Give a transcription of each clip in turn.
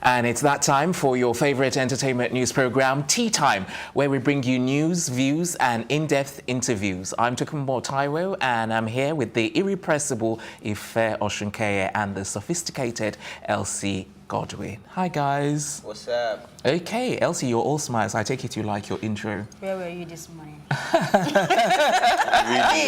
And it's that time for your favorite entertainment news program, Tea Time, where we bring you news, views, and in-depth interviews. I'm Tokunbo Taiwo, and I'm here with the irrepressible Ife Oshunkeye and the sophisticated Elsie Godwin. Hi, guys. What's up? Okay, Elsie, you're all smiles. I take it you like your intro. Where were you this morning? Really,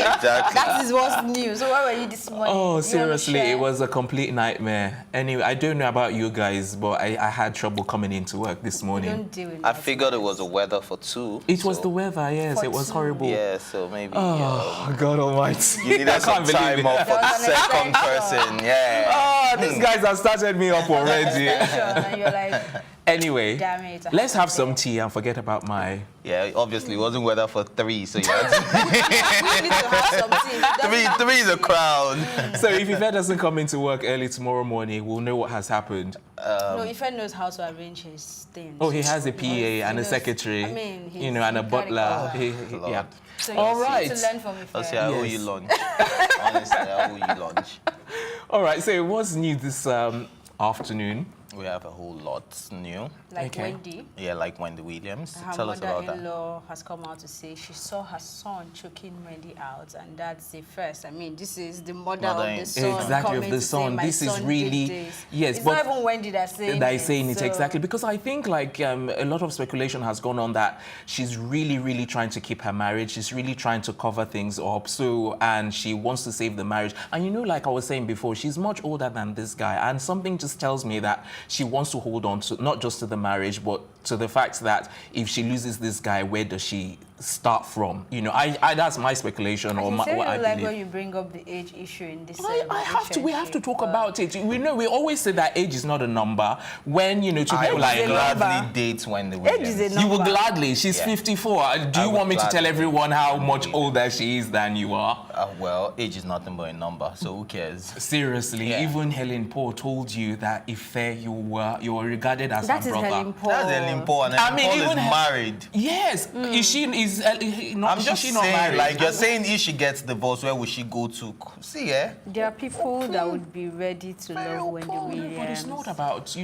exactly. That is what's new. So where were you this morning? Oh, seriously, it was a complete nightmare. Anyway, I don't know about you guys, but I had trouble coming into work this morning. Don't do it. I figured it was the weather for two. It was the weather, yes. It was horrible. Yeah, so maybe. Oh, God almighty. You needed some time off for the second person. Yeah. Oh, these guys have started me up already. And you're like, Anyway, damn it. let's have some tea and forget about my... Yeah, obviously it wasn't weather for three, so you had to... We need to have some tea. three is a crowd. So if Ife doesn't come into work early tomorrow morning, we'll know what has happened. No, Ife knows how to arrange his things. Oh, he has a PA and a secretary, I mean, you know, and a butler. Yeah. So All you right. need to learn from Ife. I'll say I owe you lunch. Honestly, I owe you lunch. All right, so what's new this afternoon? We have a whole lot new. Like Okay. Wendy. Yeah, like Wendy Williams. Her Tell us about that. mother-in-law has come out to say she saw her son choking Wendy out, and that's the first. I mean, this is the mother of the son. Exactly, of coming the to say, son. "My This is son did really... this." Yes, it's but... not even Wendy that's saying That is saying it, so- exactly. Because I think like a lot of speculation has gone on that she's really trying to keep her marriage. She's really trying to cover things up. So, and she wants to save the marriage. And you know, like I was saying before, she's much older than this guy. And something just tells me that she wants to hold on to, not just to the marriage, but to the fact that if she loses this guy, where does she start from? You know, that's my speculation or what I like believe. when you bring up the age issue in this. I have to. We have to talk about it. We know. We always say that age is not a number. When you know, to people like is a number. gladly date Wendy Age is Williams. a you will number. gladly. She's 54. Do you would want me to tell gladly. everyone how much older she is than you are? Well, age is nothing but a number, so who cares? Seriously, Yeah. even Helen Paul told you that if you were regarded as That her is brother. Helen Paul. That's Ellen Paul, and Ellen Paul is married. Yes, is she I'm just she not saying, married? like you're saying, if she gets divorced, where would she go to? See, There are people that would be ready to love Wendy But Williams. it's not about,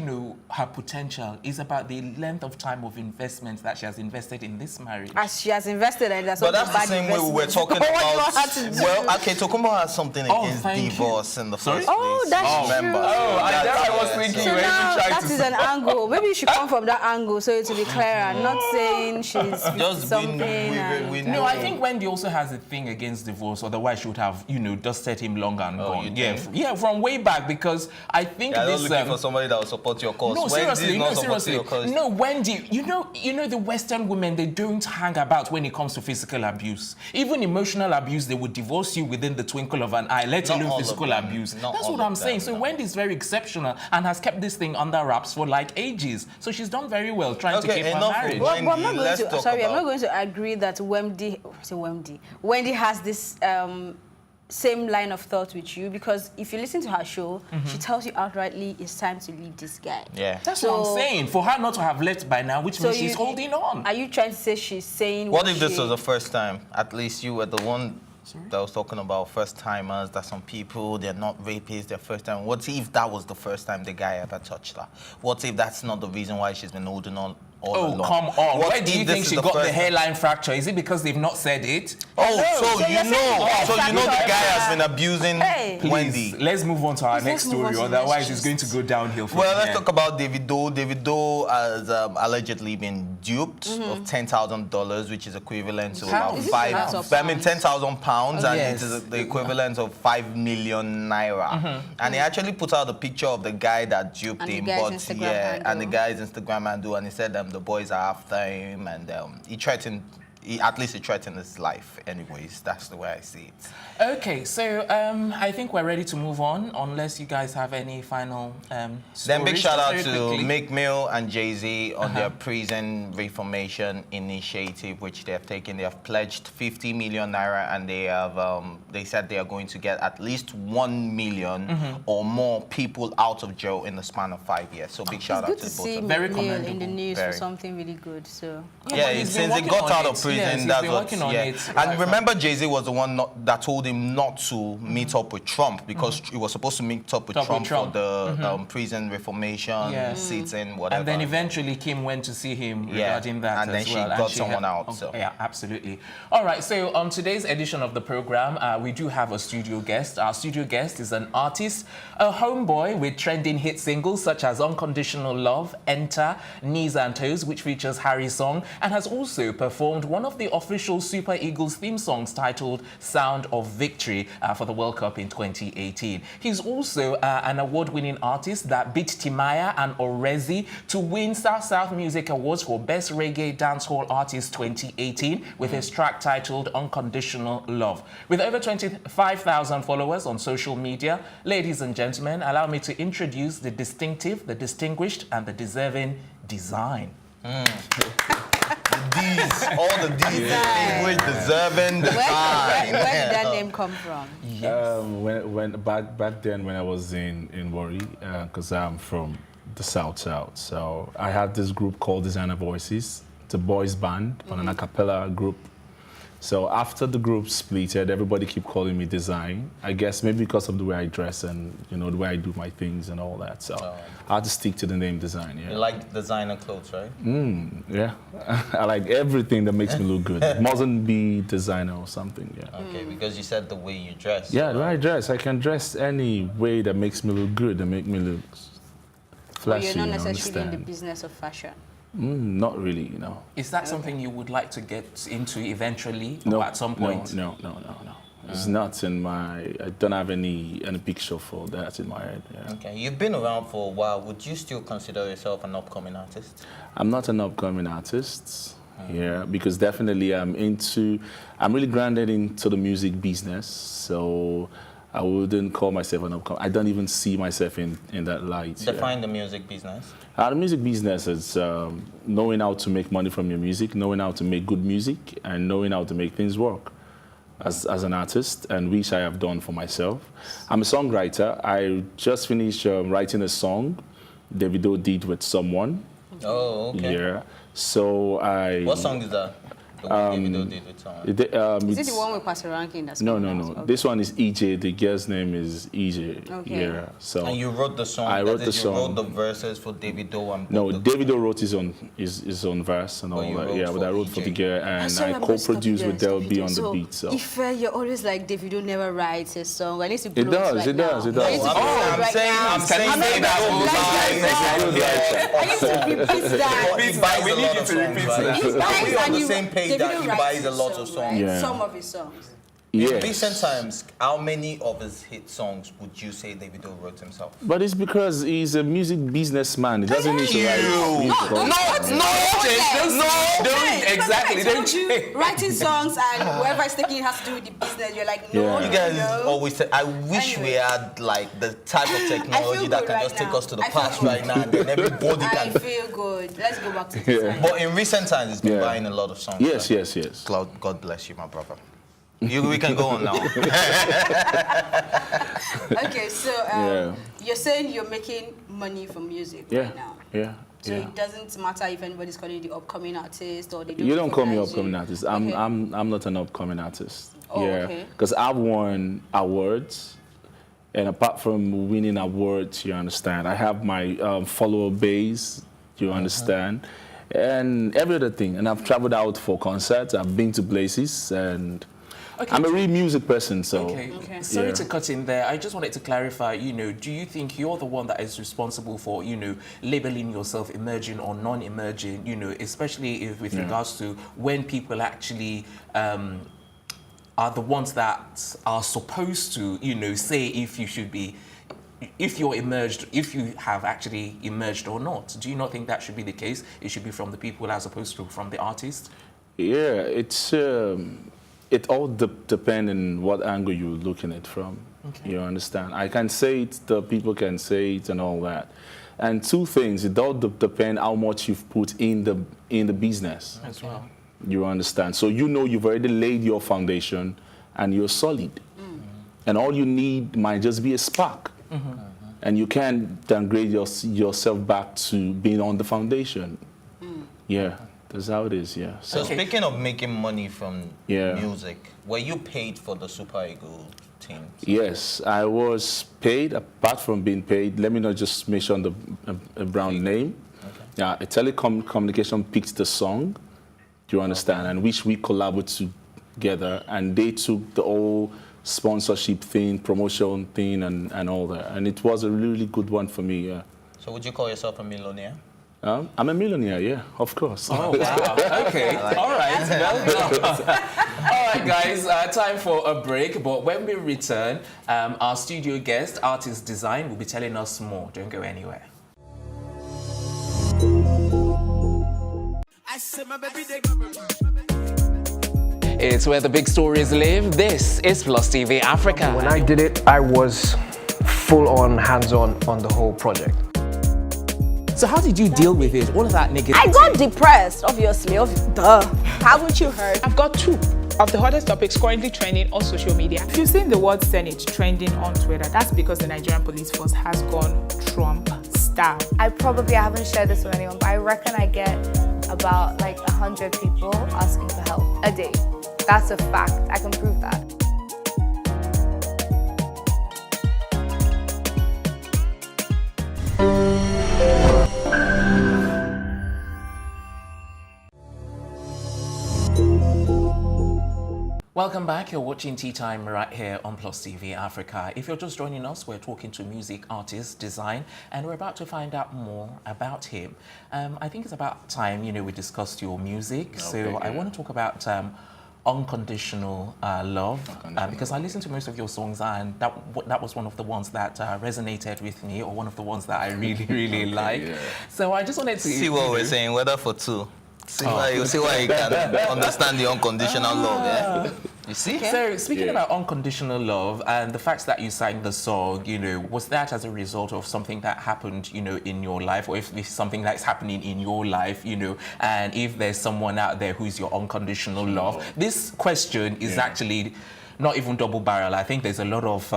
her potential. It's about the length of time of investment that she has invested in this marriage. As she has invested, and that's But not that's the bad same way we were investment. talking What do I about. have to do? Well, okay, Tokumbo has something against thank you. divorce in the first Oh, place. that's Remember? true. Oh, I That's- was thinking So you were even now trying that to is an angle. Maybe you should come from that angle so it will be clearer. Not saying she's Just something. we No, I think Wendy also has a thing against divorce. Otherwise, she would have, dusted him long and gone. you Yeah, think? yeah, from way back. Because I think You're not this. looking for somebody that will support your cause. No, Wendy's seriously, not no, supporting seriously. your cause. No, Wendy, you know the Western women, they don't hang about when it comes to physical abuse. Even emotional abuse, they would divorce you within the twinkle of an eye, let Not alone all of physical them. abuse. Not That's all what of I'm saying. them, So no. Wendy is very exceptional and has kept this thing under wraps for like ages. So she's done very well trying to Okay, keep her enough marriage. with Well, but I'm not going Let's to. talk Sorry, I'm about- not going to agree that Wendy has this same line of thought with you, because if you listen to her show, she tells you outrightly it's time to leave this guy. Yeah. That's what I'm saying. For her not to have left by now, which means she's holding on. Are you trying to say she's saying What if this was the first time? At least you were the one that was talking about first timers, that some people, they're not rapists, they're first time. What if that was the first time the guy ever touched her? What if that's not the reason why she's been holding on all Oh, along? come on. What Where do you if this think is she the got the first time? hairline fracture? Is it because they've not said it? Oh, So so you're you saying know, the so you know the factor- guy has been abusing Hey. Please, Wendy. let's move on to our Let's next move on story. to the Otherwise, next it's going to go downhill from Well, let's here. talk about Davido. Davido has allegedly been duped of $10,000, which is equivalent to about Is it lots of £10,000, and Yes. it is the equivalent of 5 million naira. And he actually put out a picture of the guy that duped And the him, guy's but Instagram and the handle. guy's Instagram handle, and he said the boys are after him, and he threatened. At least he threatened his life. Anyways, that's the way I see it. Okay, so I think we're ready to move on, unless you guys have any final Then big stories. shout out Very to quickly. Meek Mill and Jay-Z on their prison reformation initiative, which they have taken. They have pledged 50 million naira, and they have they said they are going to get at least 1 million or more people out of jail in the span of 5 years. So big shout It's out good to to both see of them. Very Meek Mill in the commendable. news Very. for something really good. So Yeah, but he's been since he working got on out it. of prison, prison. he's That's been what. working on Yeah. it And right remember, Jay-Z was the one that told him not to meet up with Trump because he was supposed to meet up with Trump for the prison reformation, sitting, whatever. And then eventually Kim went to see him regarding that and then as she well. got someone out. So. Yeah, absolutely. All right, so on today's edition of the program, we do have a studio guest. Our studio guest is an artist, a homeboy with trending hit singles such as Unconditional Love, Enter, Knees and Toes, which features Harrysong, and has also performed one of the official Super Eagles theme songs titled Sound of Victory for the World Cup in 2018. He's also an award-winning artist that beat Timaya and Orezi to win South Music Awards for Best Reggae Dancehall Artist 2018 with his track titled Unconditional Love. With over 25,000 followers on social media, ladies and gentlemen, allow me to introduce the distinctive, the distinguished, and the deserving Dezign. D's, all the D's, distinguished, deserving, Dezign. Where did that name come from? Yes. When back then when I was in Warri, because I'm from the South, so I had this group called Designer Voices. It's a boys band on an a cappella group. So after the group splitted, everybody keep calling me Dezign. I guess maybe because of the way I dress and the way I do my things and all that. So I had to stick to the name Dezign. Yeah. You like designer clothes, right? Yeah. I like everything that makes me look good. It mustn't be designer or something. Yeah. Okay, because you said the way you dress. Yeah, the way I dress. I can dress any way that makes me look good, that make me look flashy. Well, you're not necessarily in the understand? business of fashion. Not really, Is that something you would like to get into eventually No, or at some point? No. It's not in my. I don't have any picture for that in my head. Yeah. Okay, you've been around for a while. Would you still consider yourself an upcoming artist? I'm not an upcoming artist. Yeah, because definitely I'm really grounded into the music business. So I wouldn't call myself an upcoming. I don't even see myself in that light. Define the music business. The music business is knowing how to make money from your music, knowing how to make good music, and knowing how to make things work as an artist, and which I have done for myself. I'm a songwriter. I just finished writing a song Davido did with someone. Oh, okay. Yeah. So What song is that? The one Davido did with someone. Is it the one with Pastor Rankin? That's No. Okay. This one is EJ. The girl's name is EJ. Okay. Yeah. So. And you wrote the song. I wrote the song. You wrote the verses for Davido and. No, Davido wrote his own verse and all you that. wrote Yeah, but for I wrote for EJ. the girl and Sorry, I I'm gonna stop co-produced you with there, Del stop B you on there. the beat. So. If you're always like Davido never writes a song, I need to It blow does, right it does, now. it does. I need to Oh, blow it I'm right saying, now. I'm saying say that all I need to repeat that. He buys We a need lot you of to songs, repeat right? that. He Are buys we on and the he- same page that Davido he writes buys a lot song, of songs? right? Yeah. Some of his songs. In Yes. recent times, how many of his hit songs would you say Davido wrote himself? But it's because he's a music businessman. He doesn't need to write music. Exactly. Don't Don't you change. writing songs and whoever is thinking it has to do with the business, you're like, no, Yeah. You no, guys no. always say, I wish we Anyway. had like the type of technology that good can right just take now. us to the I feel past good. right now and then everybody I can. feel good. Let's go back to design. But in recent times, he's been Yeah. buying a lot of songs. Yes, right? yes. God bless you, my brother. We can go on now. Okay, so Yeah. you're saying you're making money from music Yeah, right now. yeah, So yeah. it doesn't matter if anybody's calling you the upcoming artist or they don't You don't call me recognize upcoming you. artist. Okay. I'm not an upcoming artist. Oh, yeah, okay. because I've won awards, and apart from winning awards, you understand, I have my follower base. You understand, and every other thing. And I've traveled out for concerts. I've been to places, and Okay. I'm a real music person. So Okay. Sorry Yeah. to cut in there. I just wanted to clarify, do you think you're the one that is responsible for, labeling yourself emerging or non-emerging, especially with regards to when people actually are the ones that are supposed to, say if you're emerged, if you have actually emerged or not. Do you not think that should be the case? It should be from the people as opposed to from the artist? Yeah, it all depends on what angle you're looking at it from. Okay. You understand? I can say it, the people can say it, and all that. And two things, it all depend how much you've put in the business As well. You understand? So you've already laid your foundation, and you're solid. And all you need might just be a spark. And you can't downgrade yourself back to being on the foundation. Yeah. That's how it is, yeah. So Okay. speaking of making money from Yeah. music, were you paid for the Super Eagle team? Yes, I was paid. Apart from being paid, let me not just mention the brown name. Yeah, a telecommunication picked the song. Do you understand? And which we collaborated together, and they took the whole sponsorship thing, promotion thing, and all that. And it was a really good one for me. Yeah. So would you call yourself a millionaire? I'm a millionaire. Yeah, of course. Oh, wow. Okay. All right. All right, guys. Time for a break. But when we return, our studio guest, Artist Design, will be telling us more. Don't go anywhere. It's where the big stories live. This is Plus TV Africa. When I did it, I was full on, hands-on on the whole project. So how did you deal with it? All of that negativity? I got depressed, obviously. Duh. Haven't you heard? I've got 2 of the hottest topics currently trending on social media. If you've seen the word Senate trending on Twitter, that's because the Nigerian police force has gone Trump style. I haven't shared this with anyone, but I reckon I get about like 100 people asking for help a day. That's a fact. I can prove that. Welcome back. You're watching Tea Time right here on Plus TV Africa. If you're just joining us, we're talking to music artist Design, and we're about to find out more about him. I think it's about time, we discussed your music. So I want to talk about unconditional love, because I listened to most of your songs, and that was one of the ones that resonated with me, or one of the ones that I really, really like. Yeah. So I just wanted to see what we're saying, whether for 2. See why you can understand the unconditional love, yeah? You see? So speaking about unconditional love and the fact that you sang the song, was that as a result of something that happened, in your life, or if it's something that's happening in your life, and if there's someone out there who's your unconditional love? This question is actually not even double barrel. I think there's a lot of,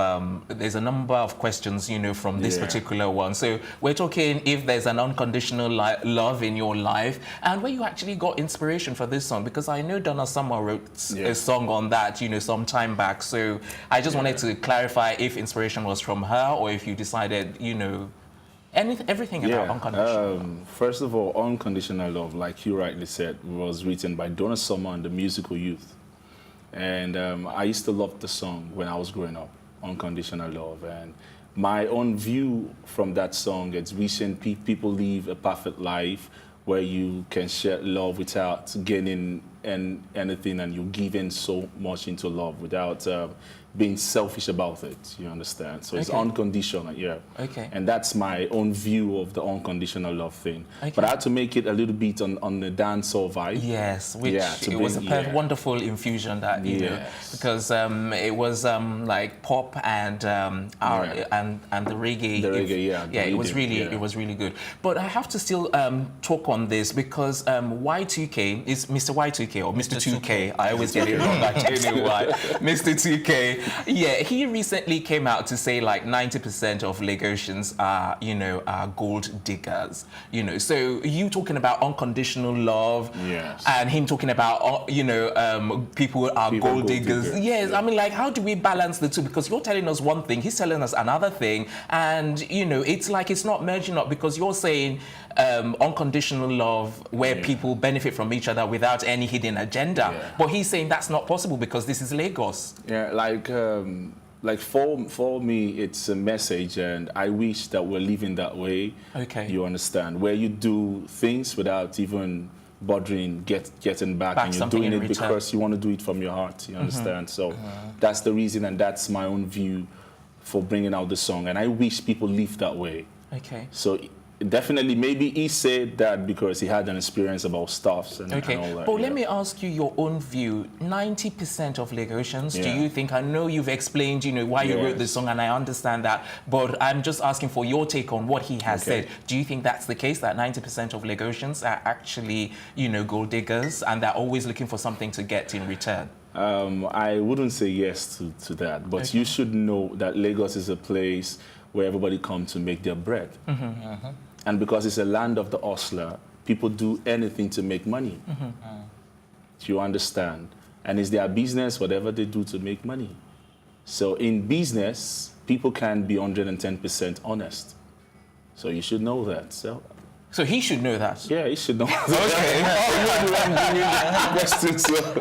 there's a number of questions, from this particular one. So we're talking if there's an unconditional love in your life, and where you actually got inspiration for this song, because I know Donna Summer wrote a song on that, some time back. So I just wanted to clarify if inspiration was from her, or if you decided, everything about unconditional love. First of all, unconditional love, like you rightly said, was written by Donna Summer and the Musical Youth. And I used to love the song when I was growing up, Unconditional Love. And my own view from that song is wishing people live a perfect life where you can share love without gaining anything, and you're giving so much into love without being selfish about it, you understand? So it's unconditional, Okay. And that's my own view of the unconditional love thing. But I had to make it a little bit on the dancehall vibe. Yes, which it was a wonderful infusion that, because it was like pop and the reggae. The reggae, it was really good. But I have to still talk on this, because Y2K is Mr. Y2K or Mr. 2K. I always get it wrong. I don't know why. Mr. 2K. Yeah, he recently came out to say like 90% of Lagosians are gold diggers. So you talking about unconditional love, and him talking about people are gold diggers. Yes, I mean, like, how do we balance the two? Because you're telling us one thing, he's telling us another thing, and it's like it's not merging up, because you're saying unconditional love where people benefit from each other without any hidden agenda, but he's saying that's not possible because this is Lagos. Like for me, it's a message, and I wish that we're living that way. Okay. You understand? Where you do things without even bothering getting back, and you're doing it because you want to do it from your heart. You understand? So that's the reason, and that's my own view for bringing out the song. And I wish people live that way. Okay. So definitely, maybe he said that because he had an experience about stuffs and all that. But let me ask you your own view. 90% of Lagosians, do you think, I know you've explained, why you wrote this song, and I understand that, but I'm just asking for your take on what he has said. Do you think that's the case, that 90% of Lagosians are actually, gold diggers, and they're always looking for something to get in return? I wouldn't say yes to that, but you should know that Lagos is a place where everybody comes to make their bread. And because it's a land of the hustler, people do anything to make money. Do you understand? And it's their business, whatever they do to make money. So in business, people can be 110% honest. So you should know that. So he should know that. yeah, you should know that.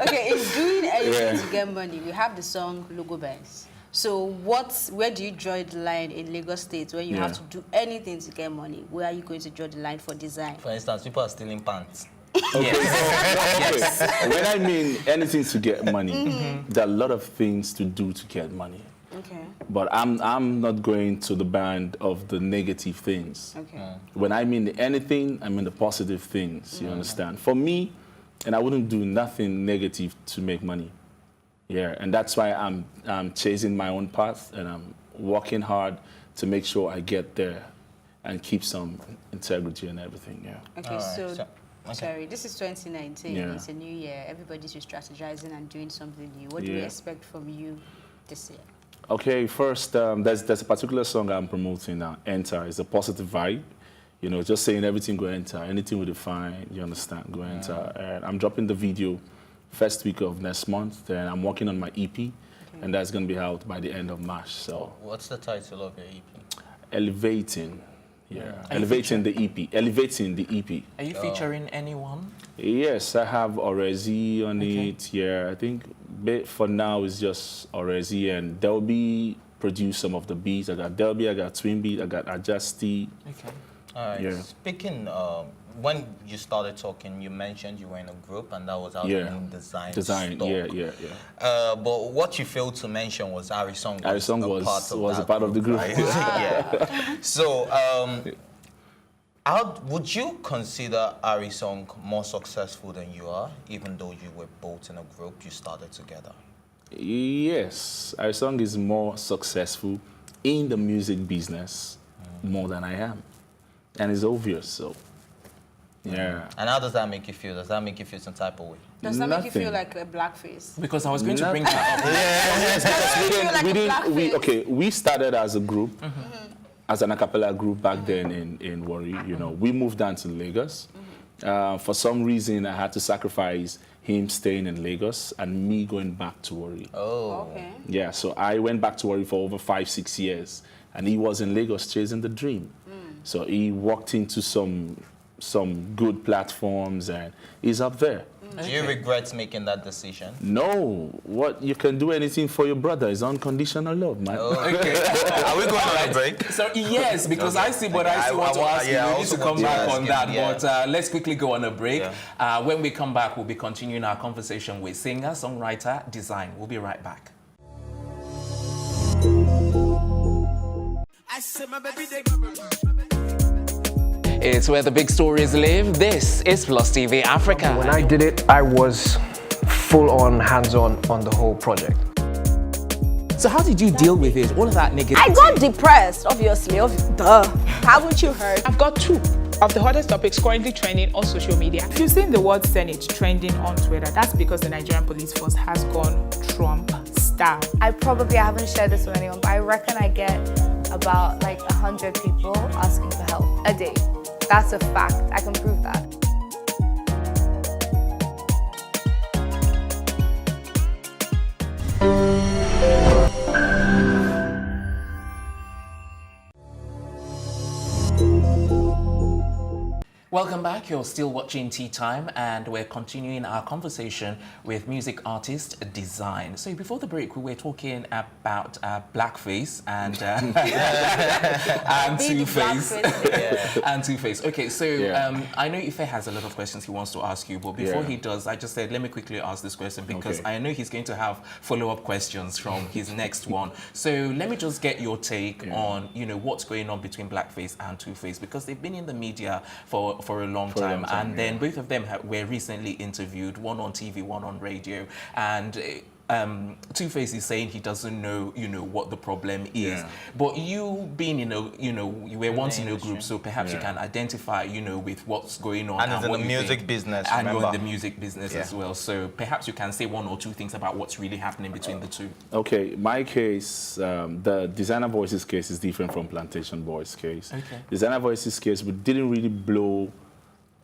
Okay, in doing anything to get money, we have the song Logo Bands. So where do you draw the line in Lagos State when you have to do anything to get money? Where are you going to draw the line for design? For instance, people are stealing pants. Okay. When I mean anything to get money, there are a lot of things to do to get money. Okay. But I'm not going to the band of the negative things. Okay. When I mean anything, I mean the positive things, you understand? For me, and I wouldn't do nothing negative to make money. Yeah, and that's why I'm chasing my own path and I'm working hard to make sure I get there and keep some integrity and everything, yeah. Okay, Okay. Sorry, this is 2019. Yeah. It's a new year. Everybody's strategizing and doing something new. What do we expect from you this year? Okay, first, there's a particular song I'm promoting now, Enter. It's a positive vibe. You know, just saying everything go enter, anything we define, you understand, go enter. And I'm dropping the video first week of next month, and I'm working on my EP, and that's going to be out by the end of March. So, What's the title of your EP? Elevating. Yeah, elevating the EP. Elevating the EP. Are you featuring anyone? Yes, I have Orezi on it. Yeah, I think for now it's just Orezi, and Delby produced some of the beats. I got Delby, I got Twin Beat, I got Adjusty. Okay. All right. Yeah. Speaking, when you started talking, you mentioned you were in a group, and that was our own design. Design, stock. yeah. But what you failed to mention was Harrysong. Harrysong was a part of the group. Right? Yeah. So, would you consider Harrysong more successful than you are, even though you were both in a group, you started together? Yes, Harrysong is more successful in the music business more than I am. And it's obvious, so, yeah. And how does that make you feel? Does that make you feel some type of way? Does that make you feel Nothing. like a blackface? Because I was going to bring that up. We started as a group, as an a cappella group back then in Warri, you know. We moved down to Lagos. For some reason, I had to sacrifice him staying in Lagos and me going back to Warri. Oh. Okay. Yeah, so I went back to Warri for over 5-6 years, and he was in Lagos chasing the dream. So he walked into some good platforms, and he's up there. Do you regret making that decision? No, what you can do anything for your brother is unconditional love, man. Okay. Are we going on a break? So yes, because I see what I want to ask you. We need to come back on that, but let's quickly go on a break. Yeah. When we come back, we'll be continuing our conversation with singer, songwriter, Dezign. We'll be right back. It's where the big stories live. This is Plus TV Africa. When I did it, I was full on hands-on on the whole project. So how did you deal with it? All of that negativity? I got depressed, obviously. Duh. Haven't you heard? I've got two of the hottest topics currently trending on social media. If you've seen the word Senate trending on Twitter, that's because the Nigerian police force has gone Trump style. I haven't shared this with anyone, but I reckon I get about like 100 people asking for help a day. That's a fact. I can prove that. Welcome back. You're still watching Tea Time, and we're continuing our conversation with music artist Dezign. So before the break, we were talking about blackface and and Two-Face. And Two-Face. Okay, so I know Ife has a lot of questions he wants to ask you, but before he does, I just said let me quickly ask this question because I know he's going to have follow-up questions from his next one. So let me just get your take on what's going on between blackface and Two-Face, because they've been in the media for a long time, and then both of them were recently interviewed, one on TV, one on radio, and Two-Face is saying he doesn't know, what the problem is. But you being you were once in a group, so perhaps you can identify, with what's going on. And it's in the music business, and remember? you're in the music business as well. So perhaps you can say one or two things about what's really happening between the two. Okay, my case, the Designer Voices case is different from Plantation Boys case. Okay. Designer Voices case, we didn't really blow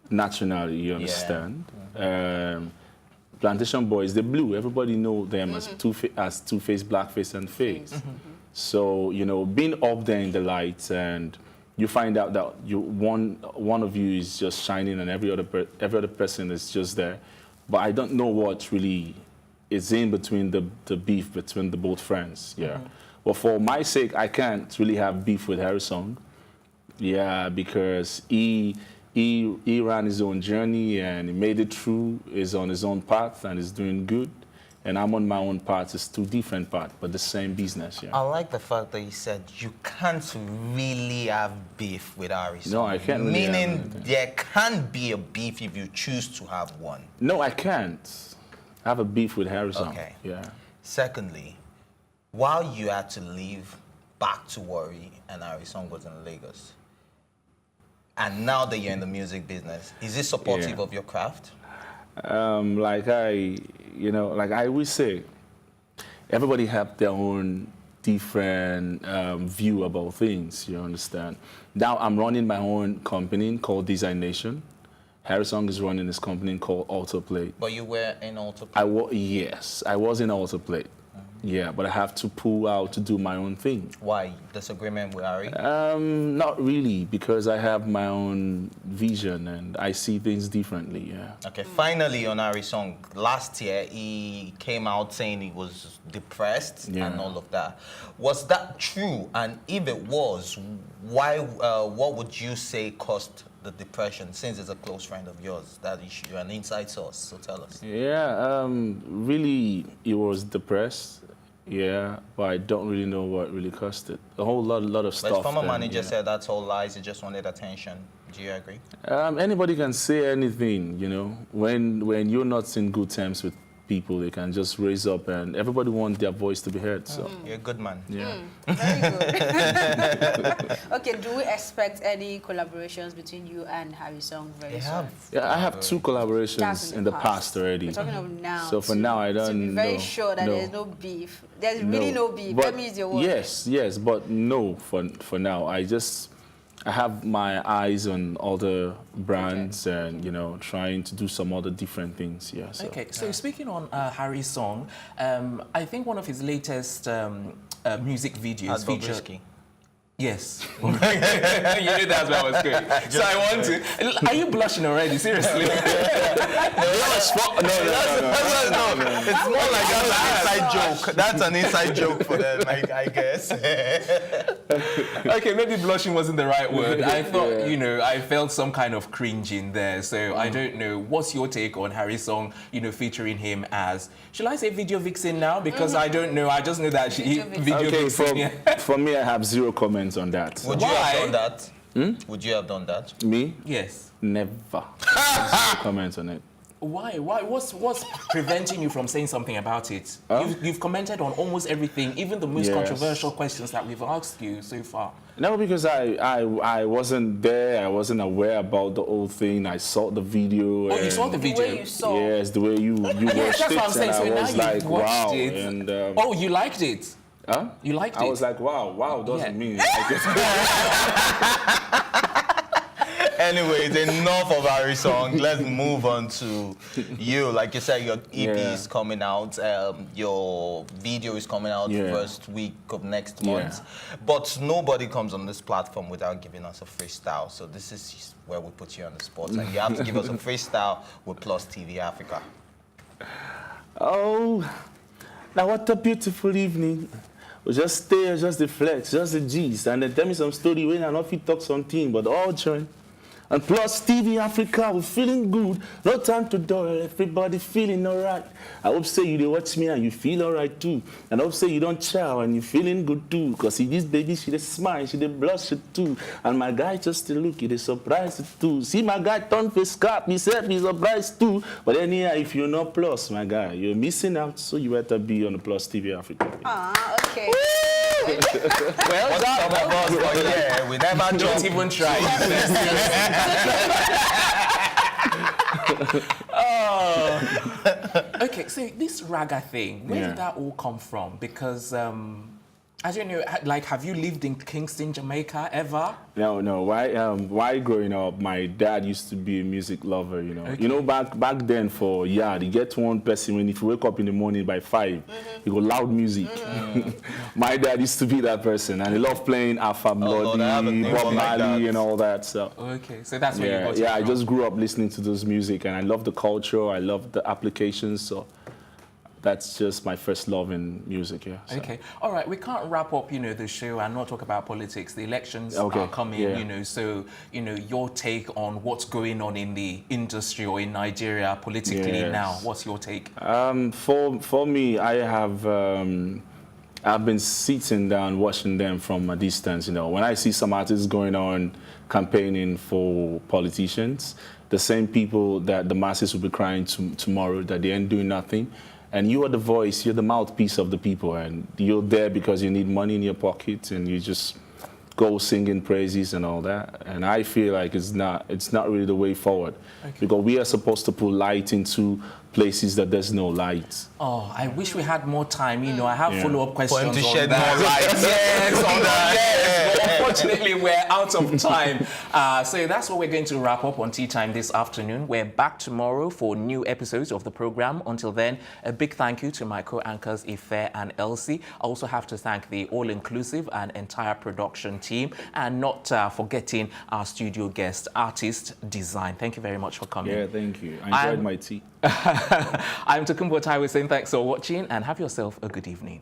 nationally, you understand? Plantation Boys, the blue, everybody know them as Two-Face, Blackface, and Face. So, you know, being up there in the lights, and you find out that one of you is just shining and every other person is just there. But I don't know what really is in between the beef between the both friends, But for my sake, I can't really have beef with Harrysong. Yeah, because he ran his own journey and he made it through, is on his own path and is doing good. And I'm on my own path. It's two different paths, but the same business, I like the fact that you said you can't really have beef with Harrysong. No, I can't really Meaning there can be a beef if you choose to have one. No, I can't have a beef with Harrysong. Okay. Yeah. Secondly, while you had to leave back to Warri and Harrysong was in Lagos, and now that you're in the music business, is it supportive of your craft? Like I always say, everybody have their own different view about things, you understand? Now I'm running my own company called Design Nation. Harrysong is running this company called Autoplay. But you were in Autoplay? Yes, I was in Autoplay. Yeah, but I have to pull out to do my own thing. Why? Disagreement with Harry? Not really, because I have my own vision and I see things differently, yeah. Okay, finally on Harrysong, last year he came out saying he was depressed and all of that. Was that true? And if it was, why? What would you say caused the depression, since it's a close friend of yours, that issue? You're an inside source, so tell us. Yeah, really, he was depressed. Yeah, but I don't really know what really caused it. A whole lot of stuff. But his former manager said that's all lies, he just wanted attention. Do you agree? Anybody can say anything, you know. When you're not in good terms with people, they can just raise up, and everybody wants their voice to be heard, so. You're a good man. Yeah. Very good. Okay, do we expect any collaborations between you and Harrysong very soon? Yeah, I have 2 collaborations in the past already. We're talking of now. So for now, I don't know. To be very sure that there's no beef. There's really no beef. But Let me use your word. yes, but no for now. I have my eyes on other brands and, you know, trying to do some other different things, yeah. So. Okay, so speaking on Harrysong, I think one of his latest music videos featured... Bobrisky. Yes. You knew that's where I was going. So I want to... Are you blushing already? Seriously? No. It's more like that's an inside joke. That's an inside joke for them, I guess. Okay, maybe blushing wasn't the right word. I thought, you know, I felt some kind of cringe in there. So I don't know. What's your take on Harrysong, you know, featuring him as... Shall I say video vixen now? Because I don't know. I just know that video vixen. For me, I have 0 comments on that. So. Would you have done that? Would you have done that? Me? Yes. Never. 0 comments on it. Why? What's preventing you from saying something about it? You've commented on almost everything, even the most controversial questions that we've asked you so far. No, because I wasn't there. I wasn't aware about the whole thing. I saw the video. Oh, you saw the video? The way you saw. Yes, the way you watched that's it. What I'm saying. And so I now was you've like, watched wow. it. And, oh, you liked it? Huh? You liked it? I was like, wow. Wow doesn't mean like it. Anyways, enough of Harrysong. Let's move on to you. Like you said, your EP is coming out. Your video is coming out first week of next month. But nobody comes on this platform without giving us a freestyle. So this is where we put you on the spot. And you have to give us a freestyle with Plus TV Africa. Oh, now what a beautiful evening. We just stay, just the flex, just the G's. And then tell me some story when I know if you talk something, but all join. And Plus TV Africa, we're feeling good. No time to dull, everybody feeling alright. I hope say you they watch me and you feel alright too. And I hope say you don't chow and you feeling good too. Cause see this baby, she they smile, she they blush it too. And my guy just to look, he they surprised it too. See my guy turn face cap, he said he's surprised too. But anyhow, if you're not Plus, my guy, you're missing out. So you better be on the Plus TV Africa. Okay. Well, some of us, but yeah, we never don't even try. Okay, so this raga thing, where did that all come from? Because I don't know, like, have you lived in Kingston, Jamaica ever? No. Why growing up, my dad used to be a music lover, you know. Okay. You know, back then for you get one person when if you wake up in the morning by 5, you go loud music. My dad used to be that person, and he loved playing Alpha Melody, Bob Marley, and all that. So okay, so that's where you got it I from. just grew up listening to those music, and I love the culture, I love the applications. So that's just my first love in music, yeah. So. Okay, all right, we can't wrap up, you know, the show and not talk about politics. The elections are coming, you know, so, you know, your take on what's going on in the industry or in Nigeria politically now. What's your take? For me, I have, I've been sitting down watching them from a distance, you know. When I see some artists going on campaigning for politicians, the same people that the masses will be crying tomorrow that they ain't doing nothing. And you are the voice, you're the mouthpiece of the people, and you're there because you need money in your pocket, and you just go singing praises and all that. And I feel like it's not really the way forward, because we are supposed to put light into places that there's no light. Oh, I wish we had more time. You know, I have follow-up questions For him to on shed that. more light. Yes, on that. Yes. But unfortunately, we're out of time. So that's what we're going to wrap up on Tea Time this afternoon. We're back tomorrow for new episodes of the program. Until then, a big thank you to my co-anchors Ife and Elsie. I also have to thank the all-inclusive and entire production team, and not forgetting our studio guest, Artist Design. Thank you very much for coming. Yeah, thank you. I enjoyed my tea. I'm Tokumbo Taiwo saying thanks for watching and have yourself a good evening.